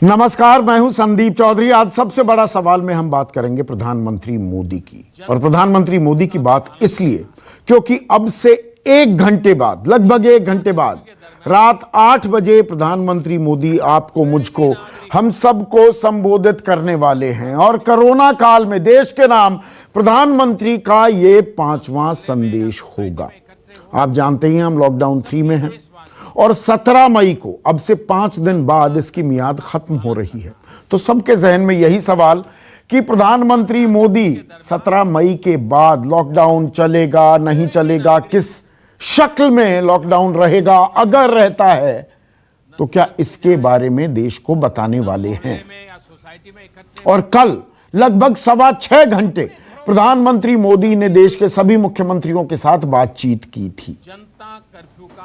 नमस्कार, मैं हूं संदीप चौधरी। आज सबसे बड़ा सवाल में हम बात करेंगे प्रधानमंत्री मोदी की। और प्रधानमंत्री मोदी की बात इसलिए क्योंकि अब से एक घंटे बाद, लगभग एक घंटे बाद, रात 8 बजे प्रधानमंत्री मोदी आपको, मुझको, हम सबको संबोधित करने वाले हैं। और कोरोना काल में देश के नाम प्रधानमंत्री का यह 5वां संदेश होगा। आप जानते ही हम लॉकडाउन 3 में हैं और 17 मई को, अब से 5 दिन बाद, इसकी मियाद खत्म हो रही है। तो सबके जहन में यही सवाल कि प्रधानमंत्री मोदी 17 मई के बाद लॉकडाउन चलेगा, नहीं चलेगा, किस शक्ल में लॉकडाउन रहेगा, अगर रहता है तो क्या इसके बारे में देश को बताने वाले हैं। और कल लगभग 6.25 घंटे प्रधानमंत्री मोदी ने देश के सभी मुख्यमंत्रियों के साथ बातचीत की थी।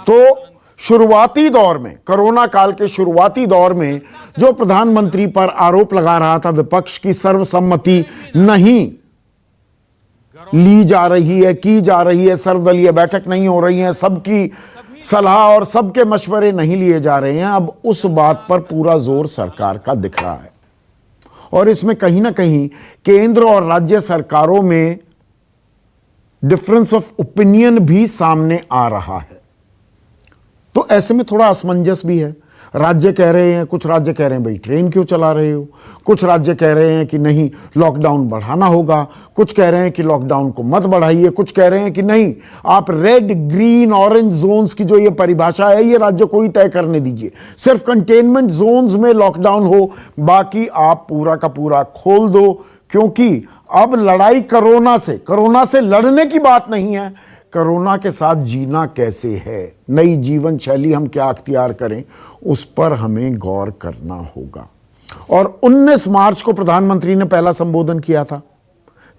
तो शुरुआती दौर में, कोरोना काल के शुरुआती दौर में, जो प्रधानमंत्री पर आरोप लगा रहा था विपक्ष की सर्वसम्मति नहीं ली जा रही है, की जा रही है, सर्वदलीय बैठक नहीं हो रही है, सबकी सलाह और सबके मशवरे नहीं लिए जा रहे हैं, अब उस बात पर पूरा जोर सरकार का दिख रहा है। और इसमें कहीं ना कहीं केंद्र और राज्य सरकारों में डिफरेंस ऑफ ओपिनियन भी सामने आ रहा है। तो ऐसे में थोड़ा असमंजस भी है। राज्य कह रहे हैं, कुछ राज्य कह रहे हैं भाई ट्रेन क्यों चला रहे हो, कुछ राज्य कह रहे हैं कि नहीं लॉकडाउन बढ़ाना होगा, कुछ कह रहे हैं कि लॉकडाउन को मत बढ़ाइए, कुछ कह रहे हैं कि नहीं आप रेड, ग्रीन, ऑरेंज जोन्स की जो ये परिभाषा है ये राज्य को ही तय करने दीजिए, सिर्फ कंटेनमेंट जोन्स में लॉकडाउन हो, बाकी आप पूरा का पूरा खोल दो। क्योंकि अब लड़ाई कोरोना से लड़ने की बात नहीं है, कोरोना के साथ जीना कैसे है, नई जीवन शैली हम क्या अख्तियार करें, उस पर हमें गौर करना होगा। और 19 मार्च को प्रधानमंत्री ने पहला संबोधन किया था।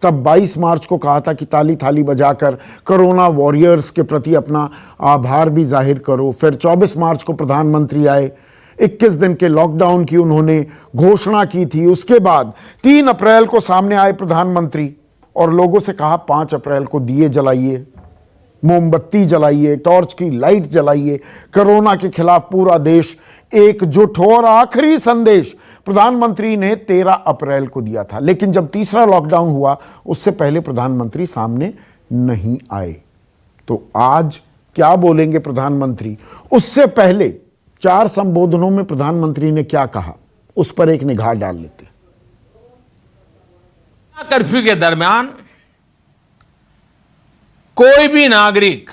तब 22 मार्च को कहा था कि ताली थाली बजाकर कोरोना वॉरियर्स के प्रति अपना आभार भी जाहिर करो। फिर 24 मार्च को प्रधानमंत्री आए, 21 दिन के लॉकडाउन की उन्होंने घोषणा की थी। उसके बाद 3 अप्रैल को सामने आए प्रधानमंत्री और लोगों से कहा 5 अप्रैल को दिए जलाइए, मोमबत्ती जलाइए, टॉर्च की लाइट जलाइए, कोरोना के खिलाफ पूरा देश एकजुट हो। और आखिरी संदेश प्रधानमंत्री ने 13 अप्रैल को दिया था। लेकिन जब तीसरा लॉकडाउन हुआ उससे पहले प्रधानमंत्री सामने नहीं आए। तो आज क्या बोलेंगे प्रधानमंत्री, उससे पहले 4 संबोधनों में प्रधानमंत्री ने क्या कहा, उस पर एक निगाह डाल लेते। कर्फ्यू के दरमियान कोई भी नागरिक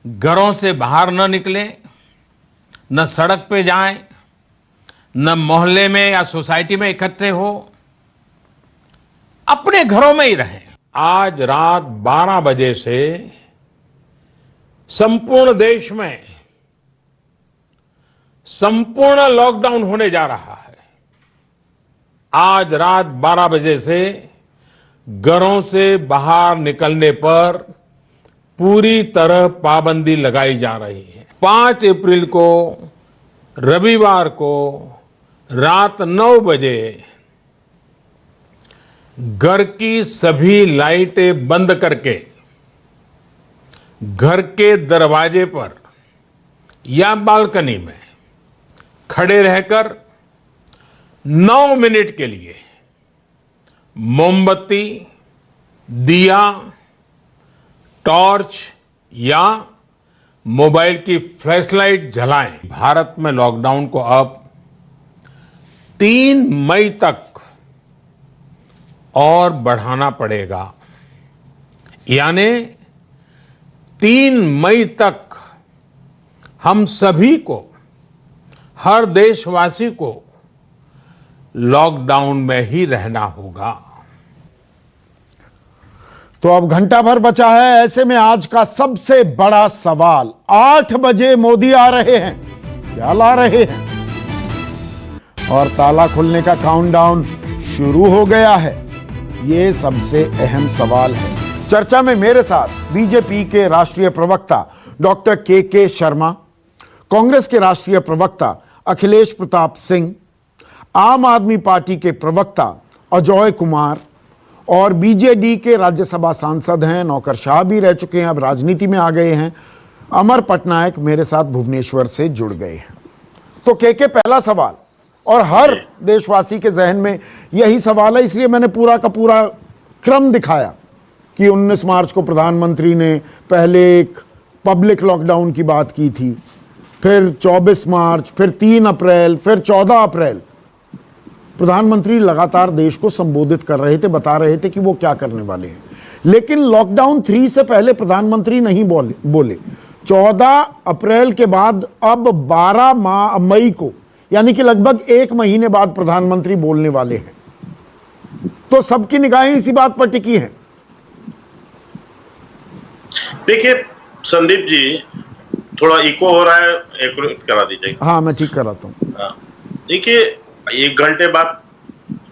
घरों से बाहर न निकले, न सड़क पे जाएं, न मोहल्ले में या सोसाइटी में इकट्ठे हो, अपने घरों में ही रहें। आज रात 12 बजे से संपूर्ण देश में संपूर्ण लॉकडाउन होने जा रहा है। आज रात 12 बजे से घरों से बाहर निकलने पर पूरी तरह पाबंदी लगाई जा रही है। 5 अप्रैल को रविवार को रात 9 बजे घर की सभी लाइटें बंद करके घर के दरवाजे पर या बालकनी में खड़े रहकर 9 मिनट के लिए मोमबत्ती, दिया, टॉर्च या मोबाइल की फ्लैशलाइट जलाएं। भारत में लॉकडाउन को अब 3 मई तक और बढ़ाना पड़ेगा। यानी 3 मई तक हम सभी को, हर देशवासी को लॉकडाउन में ही रहना होगा। तो अब घंटा भर बचा है, ऐसे में आज का सबसे बड़ा सवाल, 8 बजे मोदी आ रहे हैं, क्या ला रहे हैं? और ताला खुलने का काउंटडाउन शुरू हो गया है, यह सबसे अहम सवाल है। चर्चा में मेरे साथ बीजेपी के राष्ट्रीय प्रवक्ता डॉक्टर के शर्मा, कांग्रेस के राष्ट्रीय प्रवक्ता अखिलेश प्रताप सिंह, आम आदमी पार्टी के प्रवक्ता अजय कुमार और बीजेडी के राज्यसभा सांसद हैं, नौकरशाह भी रह चुके हैं, अब राजनीति में आ गए हैं, अमर पटनायक मेरे साथ भुवनेश्वर से जुड़ गए हैं। तो के पहला सवाल, और हर देशवासी के जहन में यही सवाल है, इसलिए मैंने पूरा का पूरा क्रम दिखाया कि 19 मार्च को प्रधानमंत्री ने पहले एक पब्लिक लॉकडाउन की बात की थी, फिर 24 मार्च, फिर 3 अप्रैल, फिर 14 अप्रैल। प्रधानमंत्री लगातार देश को संबोधित कर रहे थे, बता रहे थे कि वो क्या करने वाले हैं। लेकिन लॉकडाउन 3 से पहले प्रधानमंत्री नहीं बोले। 14 अप्रैल के बाद अब 12 मई को, यानी कि लगभग 1 महीने बाद प्रधानमंत्री बोलने वाले हैं। तो सबकी निगाहें इसी बात पर टिकी हैं। देखिए संदीप जी, थोड़ा इको हो रहा है, एक करा दीजिए। हाँ, मैं ठीक कराता हूँ। देखिए 1 घंटे बाद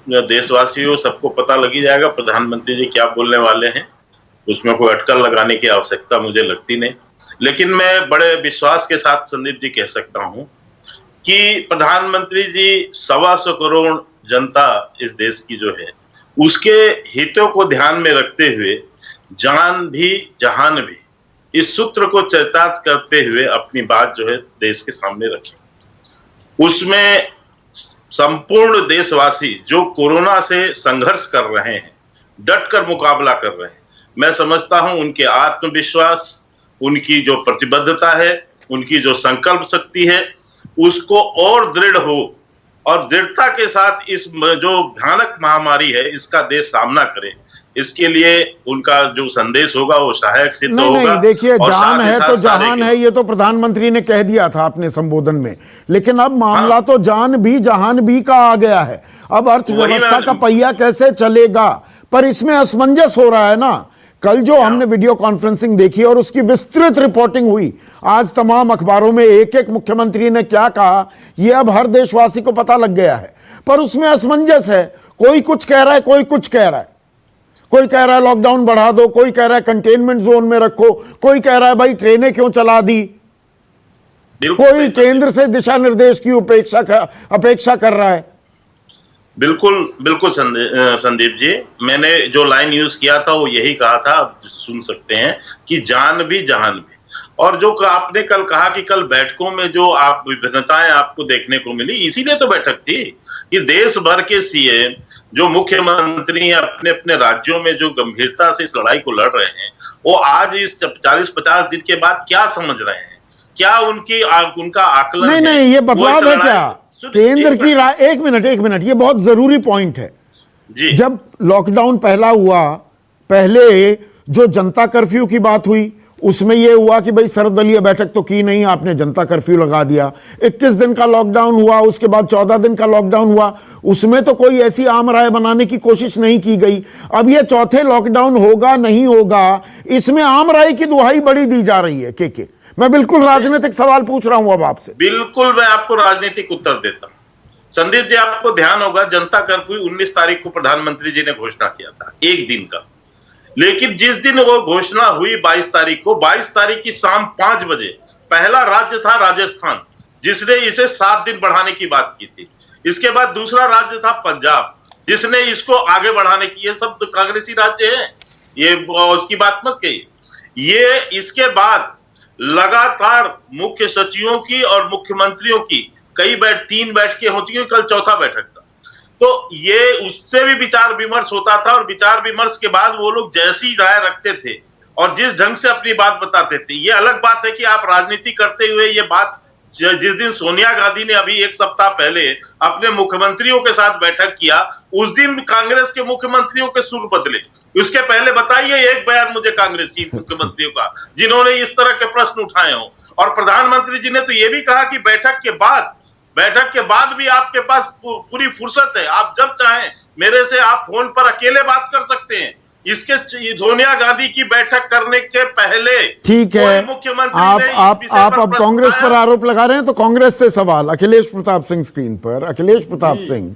देशवासियों सबको पता लगी जाएगा प्रधानमंत्री जी क्या बोलने वाले हैं। उसमें कोई अटकल लगाने की आवश्यकता मुझे लगती नहीं। लेकिन मैं बड़े विश्वास के साथ संदीप जी कह सकता हूं कि प्रधानमंत्री जी 125 करोड़ जनता इस देश की जो है उसके हितों को ध्यान में रखते हुए जान भी जहान भी इस सूत्र को चरितार्थ करते हुए अपनी बात जो है देश के सामने रखी। उसमें संपूर्ण देशवासी जो कोरोना से संघर्ष कर रहे हैं, डटकर मुकाबला कर रहे हैं, मैं समझता हूं उनके आत्मविश्वास, उनकी जो प्रतिबद्धता है, उनकी जो संकल्प शक्ति है, उसको और दृढ़ हो और दृढ़ता के साथ इस जो भयानक महामारी है इसका देश सामना करे। इसके लिए उनका जो संदेश होगा वो सहायक सिद्ध होगा। नहीं, देखिए, जान है तो जहान है, ये तो प्रधानमंत्री ने कह दिया था अपने संबोधन में। लेकिन अब मामला तो जान भी जहान भी का आ गया है। अब अर्थव्यवस्था का पहिया कैसे चलेगा, पर इसमें असमंजस हो रहा है ना। कल जो हमने वीडियो कॉन्फ्रेंसिंग देखी और उसकी विस्तृत रिपोर्टिंग हुई, आज तमाम अखबारों में एक एक मुख्यमंत्री ने क्या कहा, यह अब हर देशवासी को पता लग गया है। पर उसमें असमंजस है, कोई कुछ कह रहा है, कोई कुछ कह रहा है। कोई कह रहा है लॉकडाउन बढ़ा दो, कोई कह रहा है कंटेनमेंट जोन में रखो, कोई कह रहा है भाई ट्रेनें क्यों चला दी, कोई केंद्र से दिशा निर्देश की अपेक्षा कर रहा है। बिल्कुल बिल्कुल संदीप जी, मैंने जो लाइन यूज किया था वो यही कहा था, आप सुन सकते हैं कि जान भी जहान भी। और जो आपने कल कहा कि कल बैठकों में जो आप विभिन्नताएं आपको देखने को मिली, इसीलिए तो बैठक थी कि देश भर के सीएम, जो मुख्यमंत्री अपने अपने राज्यों में जो गंभीरता से इस लड़ाई को लड़ रहे हैं, वो आज इस 40-50 दिन के बाद क्या समझ रहे हैं, क्या उनका आकलन नहीं, ये बदलाव है क्या केंद्र की राय। एक मिनट, ये बहुत जरूरी पॉइंट है जी। जब लॉकडाउन पहला हुआ, पहले जो जनता कर्फ्यू की बात हुई, उसमें यह हुआ कि भाई सर्वदलीय बैठक तो की नहीं, आपने जनता कर्फ्यू लगा दिया। 21 दिन का लॉकडाउन हुआ, उसके बाद 14 दिन का लॉकडाउन हुआ, उसमें तो कोई ऐसी आम राय बनाने की कोशिश नहीं की गई। अब यह चौथे लॉकडाउन होगा नहीं होगा, इसमें आम राय की दुहाई बड़ी दी जा रही है। के मैं बिल्कुल राजनीतिक सवाल पूछ रहा हूं अब आपसे। बिल्कुल, मैं आपको राजनीतिक उत्तर देता हूं। संदीप जी, आपको ध्यान होगा जनता कर्फ्यू 19 तारीख को प्रधानमंत्री जी ने घोषणा किया था, एक दिन का। लेकिन जिस दिन वो घोषणा हुई 22 तारीख को, 22 तारीख की शाम 5 बजे पहला राज्य था राजस्थान, जिसने इसे 7 दिन बढ़ाने की बात की थी। इसके बाद दूसरा राज्य था पंजाब, जिसने इसको आगे बढ़ाने की, ये सब तो कांग्रेसी राज्य है, ये उसकी बात मत कहिए। ये इसके बाद लगातार मुख्य सचिवों की और मुख्यमंत्रियों की 3 बैठकें होती हैं, कल चौथा बैठक था। तो ये उससे भी विचार विमर्श होता था और विचार विमर्श के बाद वो लोग जैसी राय रखते थे और जिस ढंग से अपनी बात बताते थे। ये अलग बात है कि आप राजनीति करते हुए ये बात, जिस दिन सोनिया गांधी ने अभी 1 सप्ताह पहले अपने मुख्यमंत्रियों के साथ बैठक किया, उस दिन कांग्रेस के मुख्यमंत्रियों के सुर बदले। उसके पहले बताइए एक बयान मुझे कांग्रेसी मुख्यमंत्रियों का जिन्होंने इस तरह के प्रश्न उठाए हो। और प्रधानमंत्री जी ने तो यह भी कहा कि बैठक के बाद भी आपके पास पूरी फुर्सत है, आप जब चाहें मेरे से आप फोन पर अकेले बात कर सकते हैं। इसके सोनिया गांधी की बैठक करने के पहले ठीक है, मुख्यमंत्री आप अब कांग्रेस पर आरोप लगा रहे हैं, तो कांग्रेस से सवाल। अखिलेश प्रताप सिंह स्क्रीन पर। अखिलेश प्रताप सिंह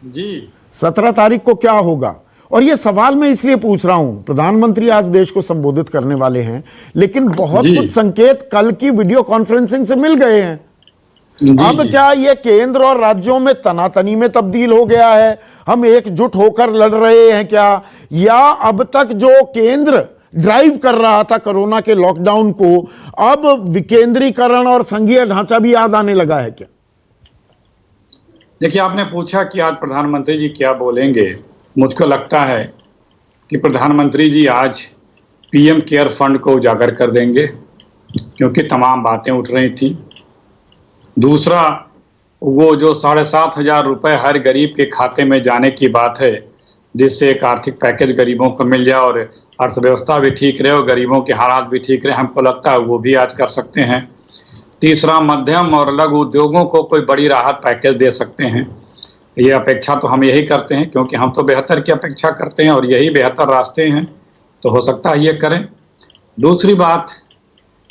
जी, 17 तारीख को क्या होगा? और ये सवाल मैं इसलिए पूछ रहा हूं, प्रधानमंत्री आज देश को संबोधित करने वाले हैं, लेकिन बहुत कुछ संकेत कल की वीडियो कॉन्फ्रेंसिंग से मिल गए हैं। अब क्या ये केंद्र और राज्यों में तनातनी में तब्दील हो गया है? हम एकजुट होकर लड़ रहे हैं क्या? या अब तक जो केंद्र ड्राइव कर रहा था कोरोना के लॉकडाउन को, अब विकेंद्रीकरण और संघीय ढांचा भी याद आने लगा है क्या? देखिए, आपने पूछा कि आज प्रधानमंत्री जी क्या बोलेंगे। मुझको लगता है कि प्रधानमंत्री जी आज पीएम केयर फंड को उजागर कर देंगे, क्योंकि तमाम बातें उठ रही थी। दूसरा, वो जो 7,500 रुपए हर गरीब के खाते में जाने की बात है, जिससे एक आर्थिक पैकेज गरीबों को मिल जाए और अर्थव्यवस्था भी ठीक रहे और गरीबों के हालात भी ठीक रहे, हमको लगता है वो भी आज कर सकते हैं। तीसरा, मध्यम और लघु उद्योगों को कोई बड़ी राहत पैकेज दे सकते हैं। ये अपेक्षा तो हम यही करते हैं, क्योंकि हम तो बेहतर की अपेक्षा करते हैं और यही बेहतर रास्ते हैं, तो हो सकता है ये करें। दूसरी बात,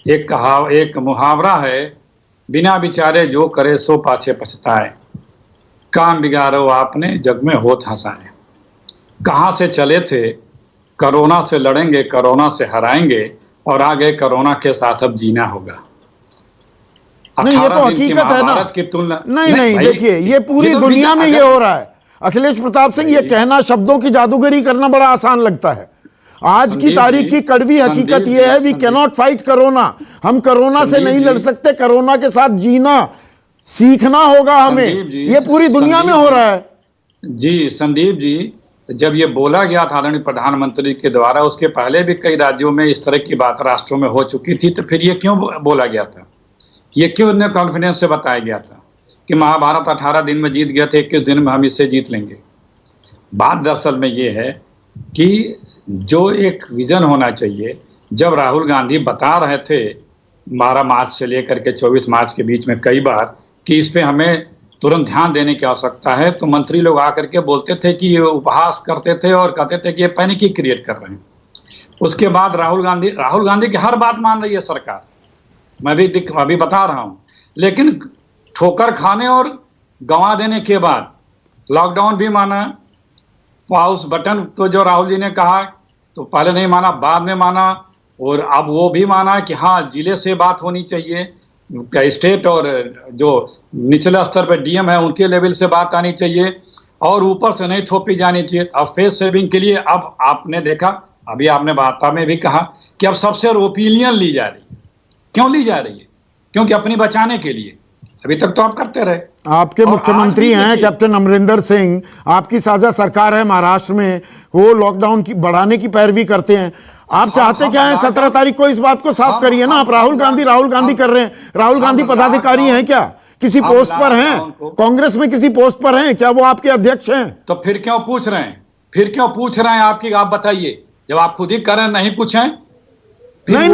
एक मुहावरा है, बिना विचारे जो करे सो पाछे पछताए। काम बिगाड़ो आपने जग में होत हंसाए। कहाँ से चले थे, कोरोना से लड़ेंगे, कोरोना से हराएंगे, और आगे कोरोना के साथ अब जीना होगा। नहीं, ये तो 18 दिन की हकीकत है ना। महाभारत की तुलना नहीं, भाई, देखिए, ये पूरी तो दुनिया में ये अगर- हो रहा है। अखिलेश प्रताप सिंह, ये कहना, शब्दों की जादूगरी करना बड़ा आसान लगता है। आज की संदीप तारीख जी, की कड़वी हकीकत संदीप यह है, जी, we Sandeep- cannot fight corona. हम कोरोना से संदीप नहीं जी, लड़ सकते, कोरोना के साथ जीना सीखना होगा हमें। संदीप जी, ये पूरी दुनिया में संदीप हो जी, रहा है। जी संदीप जी, जब ये बोला गया था आदरणीय प्रधानमंत्री के द्वारा, उसके पहले भी कई राज्यों में इस तरह की बात राष्ट्रों में हो चुकी थी, तो फिर ये क्यों बोला गया था? ये क्यों इतने कॉन्फिडेंस से बताया गया था कि महाभारत 18 दिन में जीत गए थे, 21 दिन में हम इससे जीत लेंगे? बात दरअसल में ये है कि जो एक विजन होना चाहिए, जब राहुल गांधी बता रहे थे 12 मार्च से लेकर के 24 मार्च के बीच में कई बार कि इस पे हमें तुरंत ध्यान देने की आवश्यकता है, तो मंत्री लोग आकर के बोलते थे कि ये उपहास करते थे और कहते थे कि ये पैनिक ही क्रिएट कर रहे हैं। उसके बाद राहुल गांधी की हर बात मान रही है सरकार, मैं भी अभी बता रहा हूं, लेकिन ठोकर खाने और गंवा देने के बाद लॉकडाउन भी माना, पाउस बटन तो जो राहुल जी ने कहा तो पहले नहीं माना, बाद में माना, और अब वो भी माना कि हाँ जिले से बात होनी चाहिए, स्टेट और जो निचले स्तर पर डीएम है उनके लेवल से बात आनी चाहिए, और ऊपर से नहीं थोपी जानी चाहिए। अब फेस सेविंग के लिए अब आपने देखा, अभी आपने वार्ता में भी कहा कि अब सबसे ओपिनियन ली जा रही है। क्यों ली जा रही है? क्योंकि अपनी बचाने के लिए। अभी तक तो आप करते रहे। आपके मुख्यमंत्री हैं कैप्टन अमरिंदर सिंह, आपकी साझा सरकार है महाराष्ट्र में, वो लॉकडाउन की बढ़ाने की पैरवी करते हैं। आप चाहते क्या है? 17 तारीख को इस बात को साफ करिए ना। आप राहुल गांधी कर रहे हैं। राहुल गांधी पदाधिकारी हैं क्या? किसी पोस्ट पर हैं? कांग्रेस में किसी पोस्ट पर हैं क्या? वो आपके अध्यक्ष हैं? तो फिर क्यों पूछ रहे हैं? आपकी, आप बताइए, जब आप खुद ही कर रहे हैं नहीं पूछें। नहीं,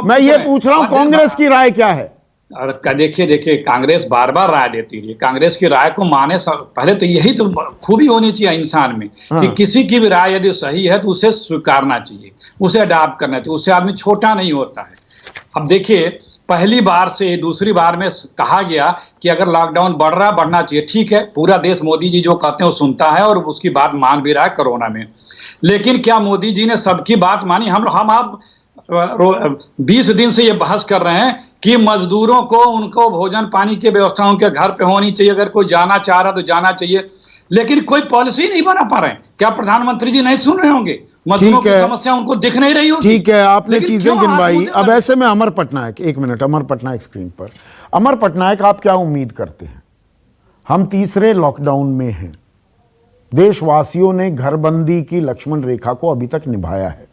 मैं ये पूछ रहा हूं कांग्रेस की राय क्या है? देखिए, कांग्रेस बार बार राय देती रही। कांग्रेस की राय को माने, पहले तो यही तो खूबी होनी चाहिए इंसान में, कि किसी की भी राय यदि सही है तो उसे स्वीकारना चाहिए, उसे अडॉप्ट करना चाहिए, उससे आदमी छोटा नहीं होता है। अब देखिए, पहली बार से दूसरी बार में कहा गया कि अगर लॉकडाउन बढ़ना चाहिए, ठीक है, पूरा देश मोदी जी जो कहते हैं वो सुनता है और उसकी बात मान भी रहा है कोरोना में। लेकिन क्या मोदी जी ने सबकी बात मानी? हम आप 20 दिन से ये बहस कर रहे हैं कि मजदूरों को, उनको भोजन पानी की व्यवस्था उनके घर पे होनी चाहिए, अगर कोई जाना चाह रहा तो जाना चाहिए, लेकिन कोई पॉलिसी नहीं बना पा रहे हैं। क्या प्रधानमंत्री जी नहीं सुन रहे होंगे? मजदूरों की समस्या उनको दिख नहीं रही होगी। ठीक है, आपने चीजें गिनवाई। अब ऐसे में अमर पटनायक, एक मिनट, अमर पटनायक स्क्रीन पर। अमर पटनायक, आप क्या उम्मीद करते हैं? हम तीसरे लॉकडाउन में हैं, देशवासियों ने घरबंदी की लक्ष्मण रेखा को अभी तक निभाया है,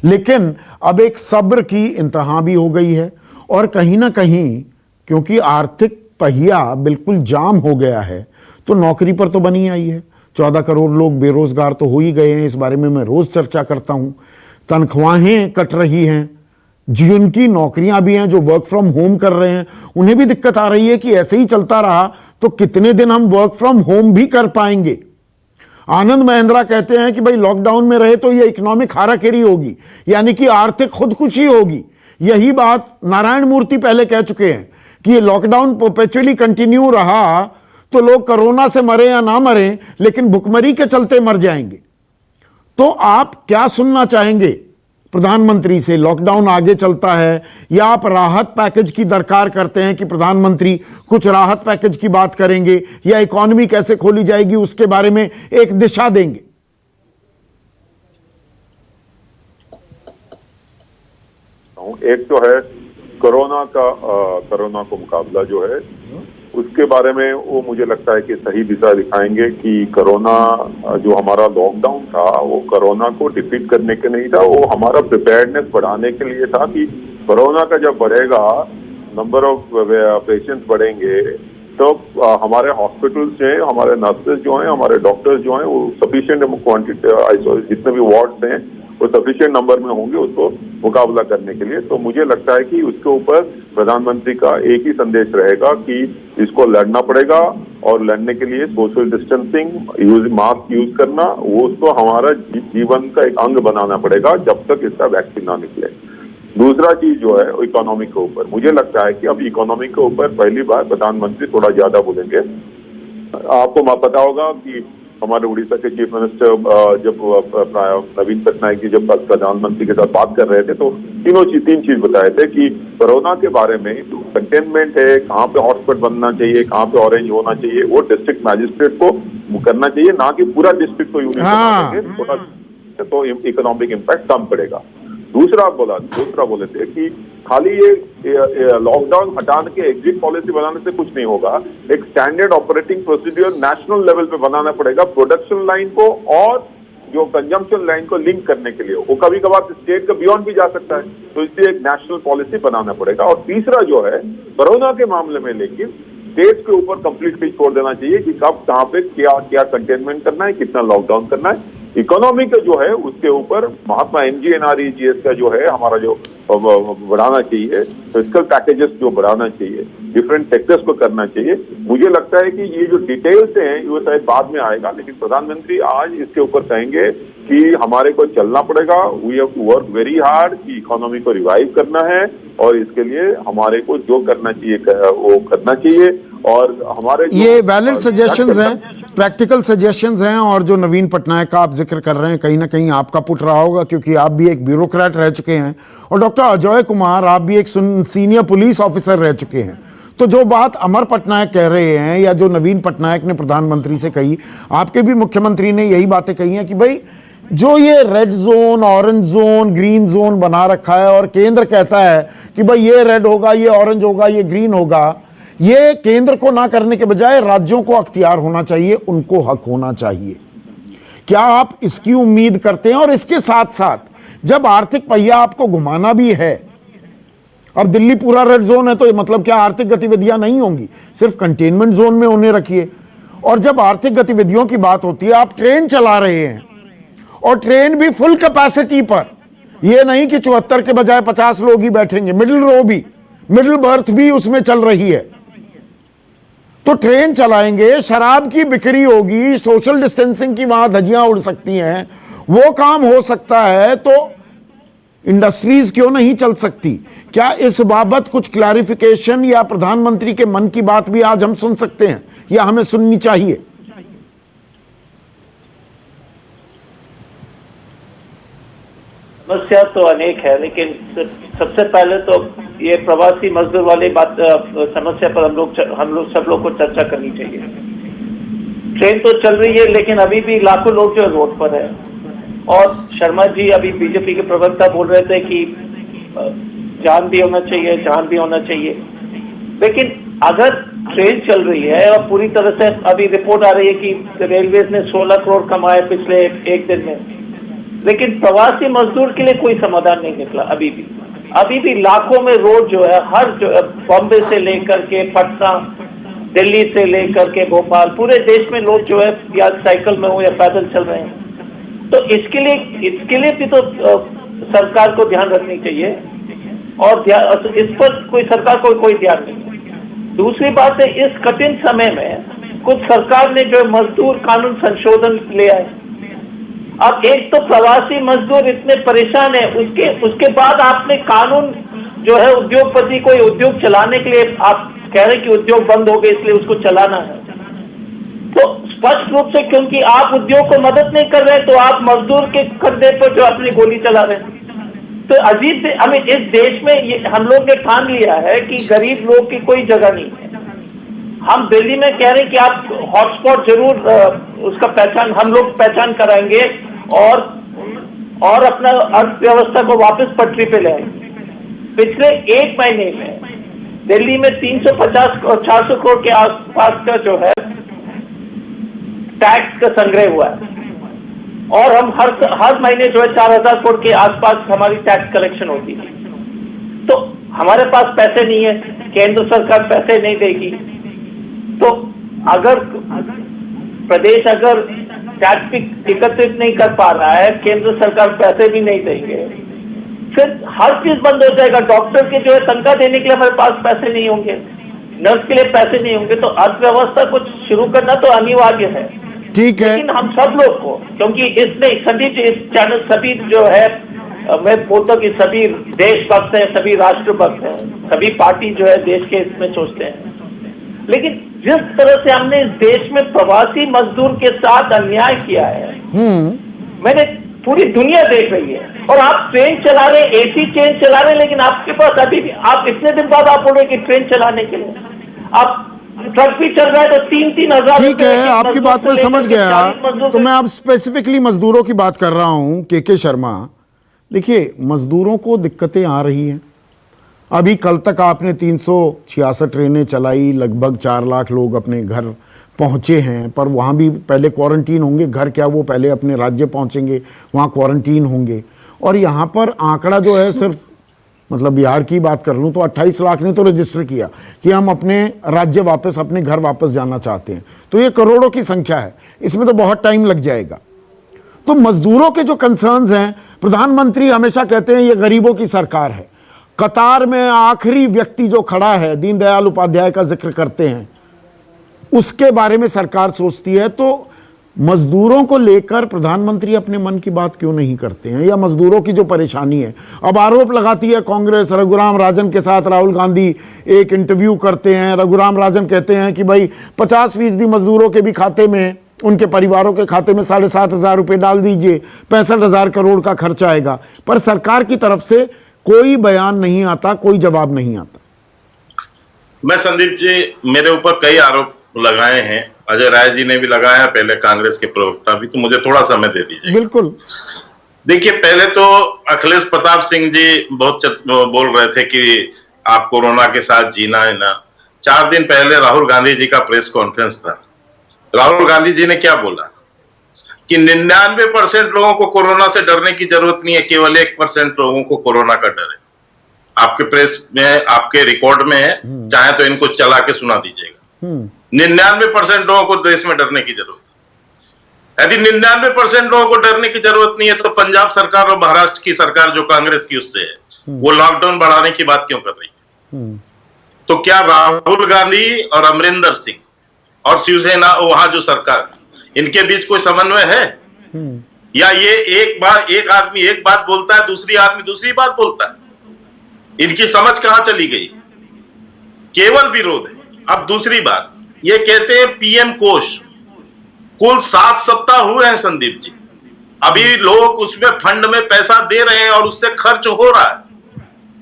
लेकिन अब एक सब्र की इंतहा भी हो गई है, और कहीं ना कहीं क्योंकि आर्थिक पहिया बिल्कुल जाम हो गया है, तो नौकरी पर तो बनी आई है। 14 करोड़ लोग बेरोजगार तो हो ही गए हैं, इस बारे में मैं रोज चर्चा करता हूं। तनख्वाहें कट रही हैं, जिनकी नौकरियां भी हैं, जो वर्क फ्रॉम होम कर रहे हैं, उन्हें भी दिक्कत आ रही है कि ऐसे ही चलता रहा तो कितने दिन हम वर्क फ्रॉम होम भी कर पाएंगे। आनंद महिंद्रा कहते हैं कि भाई लॉकडाउन में रहे तो ये इकोनॉमिक हाराखेरी होगी, यानी कि आर्थिक खुदकुशी होगी। यही बात नारायण मूर्ति पहले कह चुके हैं कि ये लॉकडाउन परपेचुअली कंटिन्यू रहा तो लोग कोरोना से मरे या ना मरे, लेकिन भुखमरी के चलते मर जाएंगे। तो आप क्या सुनना चाहेंगे प्रधानमंत्री से? लॉकडाउन आगे चलता है या आप राहत पैकेज की दरकार करते हैं कि प्रधानमंत्री कुछ राहत पैकेज की बात करेंगे, या इकोनॉमी कैसे खोली जाएगी उसके बारे में एक दिशा देंगे? एक तो है कोरोना को मुकाबला जो है उसके बारे में वो मुझे लगता है कि सही दिशा दिखाएंगे कि कोरोना जो हमारा लॉकडाउन था वो कोरोना को डिफीट करने के नहीं था, वो हमारा प्रिपेयर्डनेस बढ़ाने के लिए था कि कोरोना का जब बढ़ेगा, नंबर ऑफ पेशेंट्स बढ़ेंगे, तो हमारे हॉस्पिटल्स जो हैं, हमारे नर्सेज जो हैं, हमारे डॉक्टर्स जो हैं, वो सफिशिएंट क्वांटिटी, जितने भी वार्ड्स हैं वो सफिशिएंट नंबर में होंगे उसको मुकाबला करने के लिए। तो मुझे लगता है कि उसके ऊपर प्रधानमंत्री का एक ही संदेश रहेगा कि इसको लड़ना पड़ेगा और लड़ने के लिए सोशल डिस्टेंसिंग, मास्क यूज करना, वो उसको हमारा जीवन का एक अंग बनाना पड़ेगा जब तक इसका वैक्सीन ना निकले। दूसरा चीज जो है इकोनॉमी के ऊपर, मुझे लगता है कि अब इकोनॉमी के ऊपर पहली बार प्रधानमंत्री थोड़ा ज्यादा बोलेंगे। आपको पता होगा कि हमारे उड़ीसा के चीफ मिनिस्टर जब नवीन पटनायक जी जब प्रधानमंत्री के साथ बात कर रहे थे तो तीन चीज बताए थे कि कोरोना के बारे में जो कंटेनमेंट है, कहाँ पे हॉटस्पॉट बनना चाहिए, कहाँ पे ऑरेंज होना चाहिए, वो डिस्ट्रिक्ट मैजिस्ट्रेट को करना चाहिए, ना कि पूरा डिस्ट्रिक्ट को यूनिट बना देंगे, तो इकोनॉमिक इम्पैक्ट कम पड़ेगा। दूसरा बोले थे कि खाली ये लॉकडाउन हटाने के एग्जिट पॉलिसी बनाने से कुछ नहीं होगा, एक standard operating procedure national level पे बनाना पड़ेगा प्रोडक्शन लाइन को और जो कंजम्पशन लाइन को लिंक करने के लिए। वो कभी कभार स्टेट का बियॉन्ड भी जा सकता है, तो इसलिए एक नेशनल पॉलिसी बनाना पड़ेगा। और तीसरा जो है कोरोना के मामले में लेकिन स्टेट के ऊपर कंप्लीटली छोड़ देना चाहिए कि कब कहाँ पे क्या कंटेनमेंट करना है, कितना लॉकडाउन करना है। इकोनॉमी का जो है उसके ऊपर महात्मा MGNREGS का जो है हमारा जो बढ़ाना चाहिए, फिस्कल पैकेजेस जो बढ़ाना चाहिए, डिफरेंट सेक्टर्स को करना चाहिए। मुझे लगता है कि ये जो डिटेल्स हैं ये शायद बाद में आएगा, लेकिन प्रधानमंत्री आज इसके ऊपर कहेंगे कि हमारे को चलना पड़ेगा, we have to work very hard कि इकोनॉमी को रिवाइव करना है और इसके लिए हमारे को जो करना चाहिए वो करना चाहिए। और हमारे ये वैलिड सजेशंस हैं, प्रैक्टिकल सजेशंस हैं। और जो नवीन पटनायक का आप जिक्र कर रहे हैं, कहीं ना कहीं आपका पुट रहा होगा क्योंकि आप भी एक ब्यूरोक्रेट रह चुके हैं, और डॉक्टर अजय कुमार आप भी एक सीनियर पुलिस ऑफिसर रह चुके हैं। तो जो बात अमर पटनायक कह रहे हैं या जो नवीन पटनायक ने प्रधानमंत्री से कही, आपके भी मुख्यमंत्री ने यही बातें कही हैं कि भाई जो ये red zone, orange zone, green zone बना रखा है और केंद्र कहता है कि भाई ये रेड होगा, ये ऑरेंज होगा, ये ग्रीन होगा, ये केंद्र को ना करने के बजाय राज्यों को अख्तियार होना चाहिए, उनको हक होना चाहिए। क्या आप इसकी उम्मीद करते हैं? और इसके साथ साथ जब आर्थिक पहिया आपको घुमाना भी है, अब दिल्ली पूरा रेड जोन है तो मतलब क्या आर्थिक गतिविधियां नहीं होंगी? सिर्फ कंटेनमेंट जोन में उन्हें रखिए। और जब आर्थिक गतिविधियों की बात होती है, आप ट्रेन चला रहे हैं और ट्रेन भी फुल कैपेसिटी पर, यह नहीं कि 74 के बजाय 50 लोग ही बैठेंगे, मिडिल रो भी, मिडिल बर्थ भी उसमें चल रही है, तो ट्रेन चलाएंगे, शराब की बिक्री होगी, सोशल डिस्टेंसिंग की वहां धज्जियां उड़ सकती हैं, वो काम हो सकता है, तो इंडस्ट्रीज क्यों नहीं चल सकती? क्या इस बाबत कुछ क्लैरिफिकेशन या प्रधानमंत्री के मन की बात भी आज हम सुन सकते हैं या हमें सुननी चाहिए? समस्या तो अनेक है, लेकिन सबसे पहले तो ये प्रवासी मजदूर वाली बात समस्या पर हम लोग सब लोग को चर्चा करनी चाहिए। ट्रेन तो चल रही है, लेकिन अभी भी लाखों लोग जो रोड पर है। और शर्मा जी अभी बीजेपी के प्रवक्ता बोल रहे थे कि जान भी होना चाहिए, जान भी होना चाहिए। लेकिन अगर ट्रेन चल रही है और पूरी तरह से अभी रिपोर्ट आ रही है कि रेलवे ने 16 करोड़ कमाए पिछले एक दिन में, लेकिन प्रवासी मजदूर के लिए कोई समाधान नहीं निकला। अभी भी लाखों में रोड जो है, हर बॉम्बे से लेकर के पटना, दिल्ली से लेकर के भोपाल, पूरे देश में लोग जो है या साइकिल में हो या पैदल चल रहे हैं। तो इसके लिए भी तो सरकार को ध्यान रखनी चाहिए, और इस पर कोई सरकार को कोई ध्यान नहीं। दूसरी बात है, इस कठिन समय में कुछ सरकार ने जो मजदूर कानून संशोधन लिया है। अब एक तो प्रवासी मजदूर इतने परेशान है, उसके बाद आपने कानून जो है उद्योगपति कोई उद्योग चलाने के लिए आप कह रहे हैं कि उद्योग बंद हो गए इसलिए उसको चलाना है। तो स्पष्ट रूप से क्योंकि आप उद्योग को मदद नहीं कर रहे, तो आप मजदूर के कंधे पर जो अपनी गोली चला रहे हैं। तो अजीब से हमें इस देश में हम लोग ने ठान लिया है कि गरीब लोग की कोई जगह नहीं है। हम दिल्ली में कह रहे हैं कि आप हॉटस्पॉट जरूर उसका पहचान हम लोग पहचान कराएंगे और अपना अर्थव्यवस्था को वापस पटरी पे ले आएंगे। पिछले एक महीने में दिल्ली में 350 और 400 करोड़ के आसपास का जो है टैक्स का संग्रह हुआ है, और हम हर महीने जो है 4000 करोड़ के आसपास हमारी टैक्स कलेक्शन होती है। तो हमारे पास पैसे नहीं है, केंद्र सरकार पैसे नहीं देगी, तो अगर प्रदेश अगर टैक्स एकत्रित नहीं कर पा रहा है, केंद्र सरकार पैसे भी नहीं देंगे, फिर हर चीज बंद हो जाएगा। डॉक्टर के जो है तनख्वाह देने के लिए हमारे पास पैसे नहीं होंगे, नर्स के लिए पैसे नहीं होंगे, तो अर्थव्यवस्था कुछ शुरू करना तो अनिवार्य है। ठीक है, लेकिन हम सब लोग को, क्योंकि इसमें संदीप जी इस चैनल सभी जो है, मैं बोलता हूँ कि सभी देशभक्त हैं, सभी राष्ट्रभक्त हैं, सभी पार्टी जो है देश के इसमें सोचते हैं, लेकिन जिस तरह से हमने इस देश में प्रवासी मजदूर के साथ अन्याय किया है, मैंने पूरी दुनिया देख रही है। और आप ट्रेन चला रहे, एसी ट्रेन चला रहे, लेकिन आपके पास अभी भी, आप इतने दिन बाद आप बोल रहे कि ट्रेन चलाने के लिए आप ट्रक भी चल रहा है तो 3-3 हजार। ठीक है, आपकी बात में समझ गया। तो मैं अब स्पेसिफिकली मजदूरों की बात कर रहा हूं, के शर्मा। देखिए, मजदूरों को दिक्कतें आ रही हैं। अभी कल तक आपने 366 ट्रेनें चलाई, लगभग 4 लाख लोग अपने घर पहुंचे हैं, पर वहाँ भी पहले क्वारंटीन होंगे। घर क्या, वो पहले अपने राज्य पहुंचेंगे, वहाँ क्वारंटीन होंगे। और यहाँ पर आंकड़ा जो है, सिर्फ मतलब बिहार की बात कर लूँ तो 28 लाख ने तो रजिस्टर किया कि हम अपने राज्य वापस, अपने घर वापस जाना चाहते हैं। तो ये करोड़ों की संख्या है, इसमें तो बहुत टाइम लग जाएगा। तो मजदूरों के जो कंसर्न्स हैं, प्रधानमंत्री हमेशा कहते हैं ये गरीबों की सरकार है। कतार में आखिरी व्यक्ति जो खड़ा है, दीनदयाल उपाध्याय का जिक्र करते हैं, उसके बारे में सरकार सोचती है। तो मजदूरों को लेकर प्रधानमंत्री अपने मन की बात क्यों नहीं करते हैं, या मजदूरों की जो परेशानी है। अब आरोप लगाती है कांग्रेस, रघुराम राजन के साथ राहुल गांधी एक इंटरव्यू करते हैं। रघुराम राजन कहते हैं कि भाई 50% मजदूरों के भी खाते में, उनके परिवारों के खाते में 7,500 रुपये डाल दीजिए, 65,000 करोड़ का खर्च आएगा। पर सरकार की तरफ से कोई बयान नहीं आता, कोई जवाब नहीं आता। मैं संदीप जी, मेरे ऊपर कई आरोप लगाए हैं, अजय राय जी ने भी लगाया है, पहले कांग्रेस के प्रवक्ता भी, तो मुझे थोड़ा समय दे दीजिए। बिल्कुल। देखिए, पहले तो अखिलेश प्रताप सिंह जी बहुत बोल रहे थे कि आप कोरोना के साथ जीना है ना। 4 दिन पहले राहुल गांधी जी का प्रेस कॉन्फ्रेंस था। राहुल गांधी जी ने क्या बोला कि 99% लोगों को कोरोना से डरने की जरूरत नहीं है, केवल 1% लोगों को कोरोना का डर है। आपके प्रेस में, आपके रिकॉर्ड में है, चाहे तो इनको चला के सुना दीजिएगा। 99% लोगों को देश में डरने की जरूरत है। यदि 99% लोगों को डरने की जरूरत नहीं है, तो पंजाब सरकार और महाराष्ट्र की सरकार जो कांग्रेस की उससे है, वो लॉकडाउन बढ़ाने की बात क्यों कर रही है? तो क्या राहुल गांधी और अमरिंदर सिंह और शिवसेना, वहां जो सरकार, इनके बीच कोई समन्वय है? या ये एक आदमी एक बात बोलता है, दूसरी आदमी दूसरी बात बोलता है? इनकी समझ कहां चली गई? केवल विरोध है। अब दूसरी बात, ये कहते हैं पीएम कोष, कुल 7 सप्ताह हुए हैं संदीप जी, अभी लोग उसमें फंड में पैसा दे रहे हैं और उससे खर्च हो रहा है।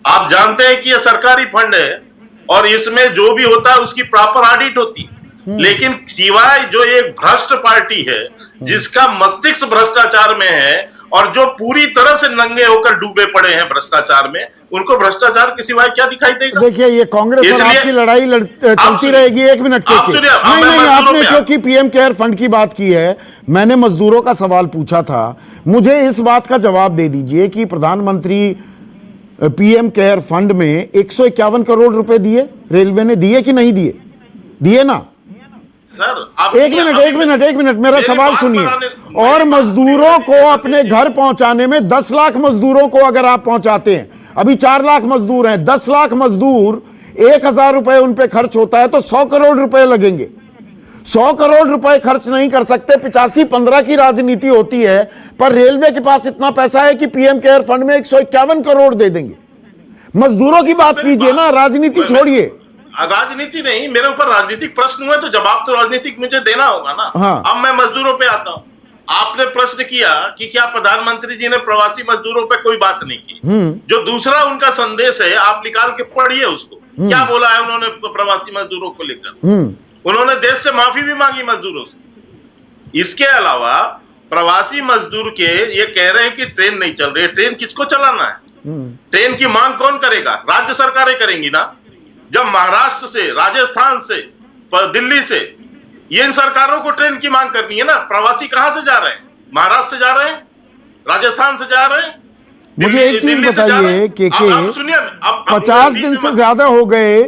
आप जानते हैं कि ये सरकारी फंड है और इसमें जो भी होता है उसकी प्रॉपर ऑडिट होती है। लेकिन सिवाय जो एक भ्रष्ट पार्टी है जिसका मस्तिष्क भ्रष्टाचार में है और जो पूरी तरह से नंगे होकर डूबे पड़े हैं भ्रष्टाचार में, उनको भ्रष्टाचार के सिवाय क्या दिखाई देगा? देखिए, ये कांग्रेस और आपकी लड़ाई चलती रहेगी। 1 मिनट के नहीं, आपने क्योंकि पीएम केयर फंड की बात की है, मैंने मजदूरों का सवाल पूछा था। मुझे इस बात का जवाब दे दीजिए कि प्रधानमंत्री पीएम केयर फंड में 151 करोड़ रुपए दिए, रेलवे ने दिए कि नहीं दिए? दिए ना सर, एक मिनट मेरा सवाल सुनिए। और मजदूरों को अपने घर पहुंचाने में 10 लाख मजदूरों को अगर आप पहुंचाते हैं, अभी 4 लाख मजदूर हैं, 10 लाख मजदूर, 1,000 रुपए उन पे खर्च होता है तो 100 करोड़ रुपए लगेंगे। 100 करोड़ रुपए खर्च नहीं कर सकते। 85-15 की राजनीति होती है, पर रेलवे के पास इतना पैसा है कि पीएम केयर फंड में 151 करोड़ दे देंगे। मजदूरों की बात कीजिए ना, राजनीति छोड़िए। राजनीति नहीं, मेरे ऊपर राजनीतिक प्रश्न हुए तो जवाब तो राजनीतिक मुझे देना होगा ना। हाँ। अब मैं मजदूरों पे आता हूं। आपने प्रश्न किया कि क्या प्रधानमंत्री जी ने प्रवासी मजदूरों पे कोई बात नहीं की। जो दूसरा उनका संदेश है, आप निकाल के पढ़िए उसको। क्या बोला है उन्होंने प्रवासी मजदूरों को लेकर? उन्होंने देश से माफी भी मांगी मजदूरों से। इसके अलावा प्रवासी मजदूर के ये कह रहे हैं कि ट्रेन नहीं चल रही है। ट्रेन किसको चलाना है? ट्रेन की मांग कौन करेगा? राज्य सरकारें करेंगी ना। जब महाराष्ट्र से, राजस्थान से, दिल्ली से, ये इन सरकारों को ट्रेन की मांग करनी है ना। प्रवासी कहां से जा रहे हैं? महाराष्ट्र से जा रहे हैं, राजस्थान से जा रहे हैं। मुझे एक चीज बताइए कि 50 दिन से ज्यादा हो गए,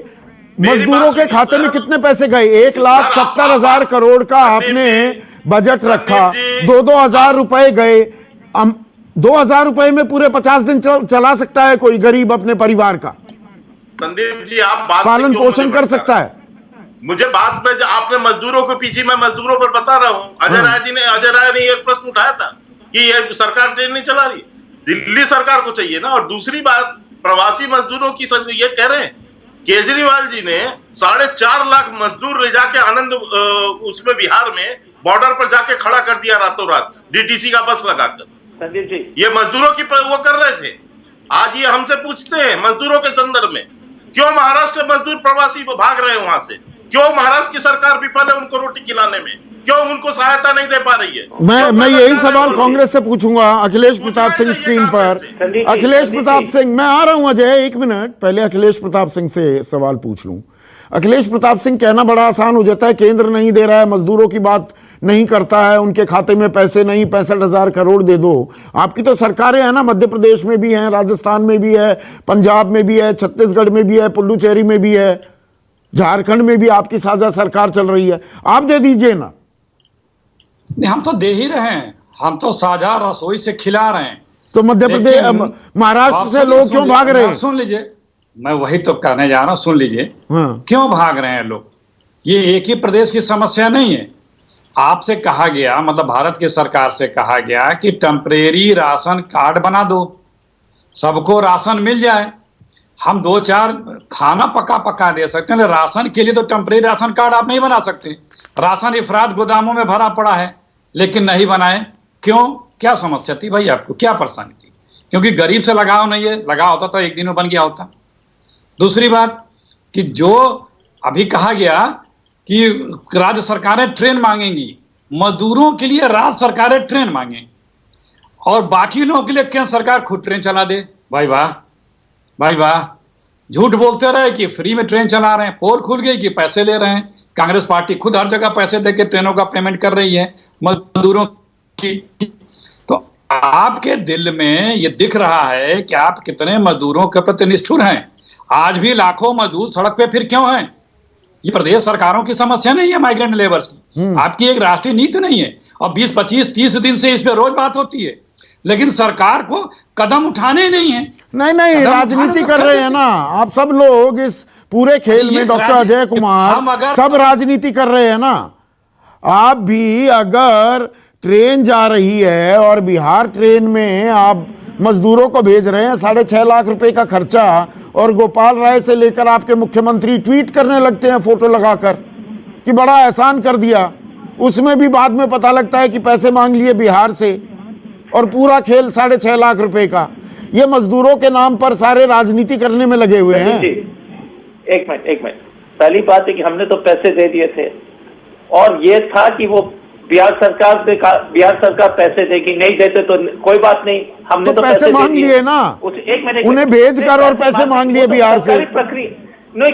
मजदूरों के खाते में कितने पैसे गए? 1,70,000 करोड़ का आपने बजट रखा, 2,000 रुपए गए। 2,000 रुपए में पूरे 50 दिन चला सकता है कोई गरीब अपने परिवार का? संदीप जी, आप बात पालन पोषण कर सकता है? मुझे बात में आपने मजदूरों के पीछे, मैं मजदूरों पर बता रहा हूं। अजय राय ने एक प्रश्न उठाया था कि ये सरकार ट्रेन नहीं चला रही। दिल्ली सरकार को चाहिए ना। और दूसरी बात, प्रवासी मजदूरों की ये कह रहे हैं, केजरीवाल जी ने 4.5 लाख मजदूर ले जाके आनंद उसमें बिहार में बॉर्डर पर जाके खड़ा कर दिया रातों रात, डीटीसी का बस लगाकर। संदीप जी, ये मजदूरों की वो कर रहे थे। आज ये हमसे पूछते हैं मजदूरों के संदर्भ में, क्यों महाराष्ट्र से मजदूर प्रवासी भाग रहे हैं वहां से? क्यों महाराष्ट्र की सरकार विफल है उनको रोटी खिलाने में? क्यों उनको सहायता नहीं दे पा रही है? मैं यही सवाल कांग्रेस से पूछूंगा। अखिलेश प्रताप सिंह स्क्रीन पर। अखिलेश प्रताप सिंह, मैं आ रहा हूं अजय, एक मिनट, पहले अखिलेश प्रताप सिंह से सवाल पूछ लूं। अखिलेश प्रताप सिंह, कहना बड़ा आसान हो जाता है, केंद्र नहीं दे रहा है, मजदूरों की बात नहीं करता है, उनके खाते में पैसे नहीं, 65,000 करोड़ दे दो। आपकी तो सरकारें हैं ना, मध्य प्रदेश में भी हैं, राजस्थान में भी है, पंजाब में भी है, छत्तीसगढ़ में भी है, पुडुचेरी में भी है, झारखंड में भी आपकी साझा सरकार चल रही है, आप दे दीजिए ना। नहीं, हम तो दे ही रहे हैं, हम तो साझा रसोई से खिला रहे हैं। तो मध्य प्रदेश, महाराष्ट्र से लोग क्यों भाग रहे हैं? सुन लीजिए, मैं वही तो कहने जा रहा हूं, सुन लीजिए। क्यों भाग रहे हैं लोग? ये एक ही प्रदेश की समस्या नहीं है। आपसे कहा गया, मतलब भारत की सरकार से कहा गया कि टेम्परेरी राशन कार्ड बना दो, सबको राशन मिल जाए, हम 2-4 खाना पका दे सकते हैं। राशन के लिए तो टेम्परेरी राशन कार्ड आप नहीं बना सकते। राशन इफरात गोदामों में भरा पड़ा है, लेकिन नहीं बनाए। क्यों? क्या समस्या थी भाई आपको? क्या परेशानी थी? क्योंकि गरीब से लगाव नहीं है, लगाव होता तो एक दिन में बन गया होता। दूसरी बात कि जो अभी कहा गया कि राज्य सरकारें ट्रेन मांगेंगी, मजदूरों के लिए राज्य सरकारें ट्रेन मांगे और बाकी लोगों के लिए केंद्र सरकार खुद ट्रेन चला दे। भाई वाह, भाई वाह। झूठ बोलते रहे कि फ्री में ट्रेन चला रहे हैं, पोल खुल गई कि पैसे ले रहे हैं। कांग्रेस पार्टी खुद हर जगह पैसे देके ट्रेनों का पेमेंट कर रही है मजदूरों की। तो आपके दिल में ये दिख रहा है कि आप कितने मजदूरों के प्रति निष्ठुर हैं। आज भी लाखों मजदूर सड़क पे फिर क्यों हैं? ये प्रदेश सरकारों की समस्या नहीं है माइग्रेंट लेबर्स की, आपकी एक राष्ट्रीय नीति नहीं है। और 20, 25, 30 दिन से इस पे रोज बात होती है, लेकिन सरकार को कदम उठाने नहीं है। नहीं, राजनीति कर रहे हैं ना आप सब लोग इस पूरे खेल में। डॉक्टर अजय कुमार, सब राजनीति कर रहे हैं ना। आप भी अगर ट्रेन जा रही है और बिहार ट्रेन में आप मजदूरों को भेज रहे हैं, 6.5 लाख रुपए का खर्चा, और गोपाल राय से लेकर आपके मुख्यमंत्री ट्वीट करने लगते हैं फोटो लगाकर कि बड़ा एहसान कर दिया, उसमें भी बाद में पता लगता है कि पैसे मांग लिए बिहार से, और पूरा खेल 6.5 लाख रुपए का। ये मजदूरों के नाम पर सारे राजनीति करने में लगे हुए हैं। एक मिनट, पहली बात है कि हमने तो पैसे दे दिए थे, और ये था कि वो बिहार सरकार पैसे देगी, नहीं देते तो कोई बात नहीं, हमने तो पैसे मांग लिए ना, उन्हें भेज कर और पैसे मांग लिए बिहार से। नहीं,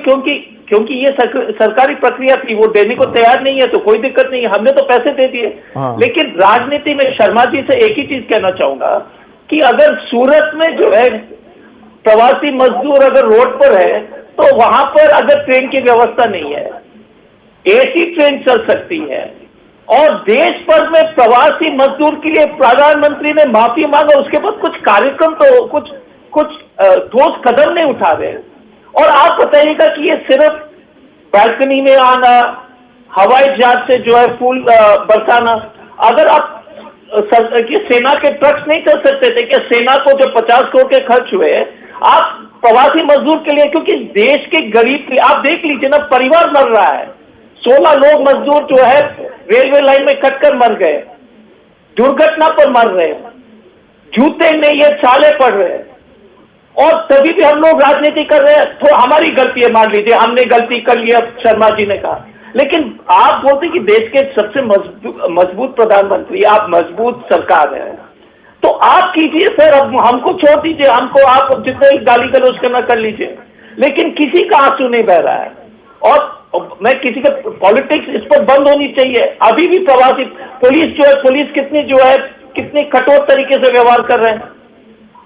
क्योंकि ये सरकारी प्रक्रिया थी, वो देने को तैयार नहीं है तो कोई दिक्कत नहीं है, हमने तो पैसे दे दिए। लेकिन राजनीति में शर्मा जी से एक ही चीज कहना चाहूंगा कि अगर सूरत में जो है प्रवासी मजदूर अगर रोड पर है, तो वहां पर अगर ट्रेन की व्यवस्था नहीं है, एसी ट्रेन चल सकती है, और देश भर में प्रवासी मजदूर के लिए प्रधानमंत्री ने माफी मांगा, उसके बाद कुछ कार्यक्रम तो कुछ ठोस कदम नहीं उठा रहे। और आप बताइएगा कि ये सिर्फ बालकनी में आना, हवाई जहाज से जो है फूल बरसाना, अगर आप सेना के ट्रक्स नहीं चल सकते थे कि सेना को जो 50 करोड़ के खर्च हुए, आप प्रवासी मजदूर के लिए, क्योंकि देश के गरीब के, आप देख लीजिए ना, परिवार मर रहा है, 16 लोग मजदूर जो है रेलवे लाइन में कटकर मर गए, दुर्घटना पर मर रहे, जूते नहीं है, छाले पड़ रहे, और तभी भी हम लोग राजनीति कर रहे हैं। तो हमारी गलती है, मान लीजिए हमने गलती कर लिया, शर्मा जी ने कहा, लेकिन आप बोलते कि देश के सबसे मजबूत प्रधानमंत्री, आप मजबूत सरकार है, तो आप कीजिए सर, अब हमको छोड़ दीजिए, हमको आप जितने गाली गलौज करना कर लीजिए, लेकिन किसी का आंसू नहीं बह रहा है। और मैं किसी का पॉलिटिक्स इस पर बंद होनी चाहिए। अभी भी प्रवासी पुलिस कितनी कठोर तरीके से व्यवहार कर रहे हैं।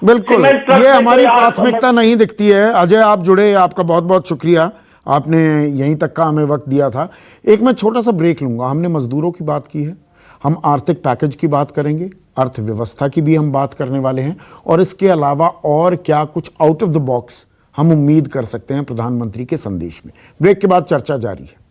बिल्कुल, ये हमारी प्राथमिकता नहीं दिखती है। अजय, आप जुड़े, आपका बहुत बहुत शुक्रिया, आपने यहीं तक का हमें वक्त दिया था। एक मैं छोटा सा ब्रेक लूंगा। हमने मजदूरों की बात की है, हम आर्थिक पैकेज की बात करेंगे, अर्थव्यवस्था की भी हम बात करने वाले हैं, और इसके अलावा और क्या कुछ आउट ऑफ द बॉक्स हम उम्मीद कर सकते हैं प्रधानमंत्री के संदेश में। ब्रेक के बाद चर्चा जारी है।